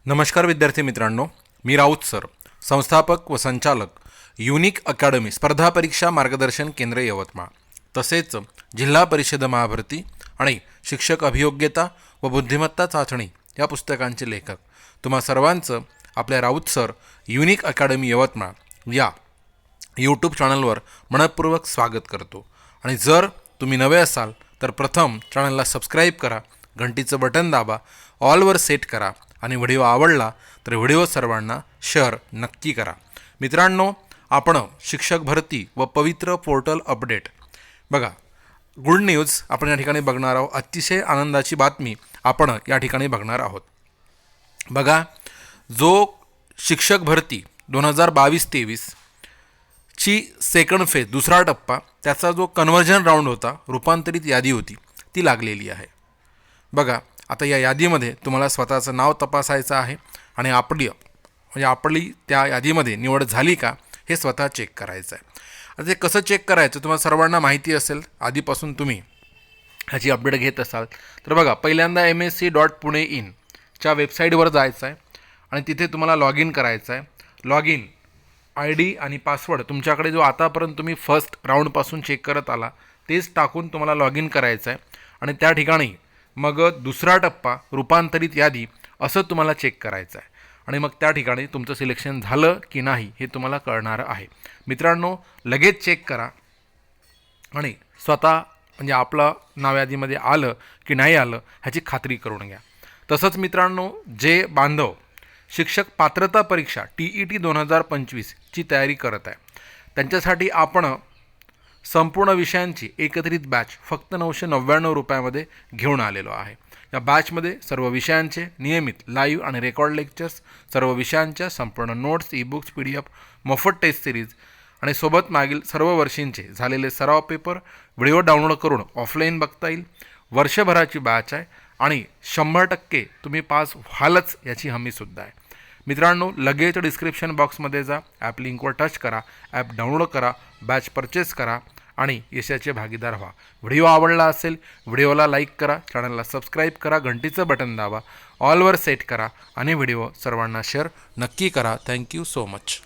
नमस्कार विद्यार्थी मित्रांनो, मी राऊत सर, संस्थापक व संचालक युनिक अकॅडमी स्पर्धा परीक्षा मार्गदर्शन केंद्र यवतमाळ, तसेच जिल्हा परिषद महाभरती आणि शिक्षक अभियोग्यता व बुद्धिमत्ता चाचणी या पुस्तकांचे लेखक तुम्हा सर्वांचं आपल्या Raut sir unique academy Yavatmal या यूट्यूब चॅनलवर मनपूर्वक स्वागत करतो. आणि जर तुम्ही नवे असाल तर प्रथम चॅनलला सबस्क्राईब करा, घंटीचं बटन दाबा, ऑलवर सेट करा आणि व्हिडिओ आवडला तर व्हिडिओ सर्वांना शेअर नक्की करा. मित्रांनो, आपण शिक्षक भरती व पवित्र पोर्टल अपडेट बघा, गुड न्यूज आपण या ठिकाणी बघणार आहोत. अतिशय आनंदाची बातमी आपण या ठिकाणी बघणार आहोत. बघा, जो शिक्षक भरती 2022-23 ची सेकंड फेज दुसरा टप्पा, त्याचा जो कन्व्हर्जन राऊंड होता, रूपांतरित यादी होती, ती लागलेली आहे. बघा, आता या यादीमध्ये तुम्हाला स्वतःचं नाव तपासायचं आहे आणि आपली त्या यादीमध्ये निवड झाली का हे स्वतः चेक करायचं आहे. आता ते कसं चेक करायचं तुम्हाला सर्वांना माहिती असेल, आधीपासून तुम्ही ह्याची अपडेट घेत असाल तर बघा, पहिल्यांदा msc.pune.in च्या वेबसाईटवर जायचं आहे आणि तिथे तुम्हाला लॉग इन करायचं आहे. लॉग इन ID आणि पासवर्ड तुमच्याकडे जो आतापर्यंत तुम्ही फर्स्ट राऊंडपासून चेक करत आला तेच टाकून तुम्हाला लॉग इन करायचं आहे. आणि त्या ठिकाणी मग दुसरा टप्पा रूपांतरित यादी असं तुम्हाला चेक करायचं आहे. आणि मग त्या ठिकाणी तुमचं सिलेक्शन झालं की नाही हे तुम्हाला कळणार आहे. मित्रांनो, लगेच चेक करा आणि स्वतः म्हणजे आपलं नाव यादीमध्ये आलं की नाही आलं ह्याची खात्री करून घ्या. तसंच मित्रांनो, जे बांधव शिक्षक पात्रता परीक्षा TET 2025 ची तयारी करत आहे त्यांच्यासाठी आपण संपूर्ण विषयांची एकत्रित बॅच फक्त 999 रुपयामध्ये घेऊन आलेलो आहे. या बॅचमध्ये सर्व विषयांचे नियमित लाईव्ह आणि रेकॉर्ड लेक्चर्स, सर्व विषयांच्या संपूर्ण नोट्स, ई-बुक्स, PDF, मोफत टेस्ट सिरीज आणि सोबत मागील सर्व वर्षींचे झालेले सराव पेपर व्हिडिओ डाउनलोड करून ऑफलाईन बघता येईल. वर्षभराची बॅच आहे आणि 100% तुम्ही पास व्हालच याची हमीसुद्धा आहे. मित्रांनो, लगेच डिस्क्रिप्शन बॉक्समध्ये जा, ॲप लिंकवर टच करा, ॲप डाउनलोड करा, बॅच परचेस करा आणि यशाचे भागीदार व्हा. व्हिडिओ आवडला असेल व्हिडिओला लाईक करा, चॅनलला सबस्क्राईब करा, घंटीचं बटन दाबा, ऑलवर सेट करा आणि व्हिडिओ सर्वांना शेअर नक्की करा. Thank you so much.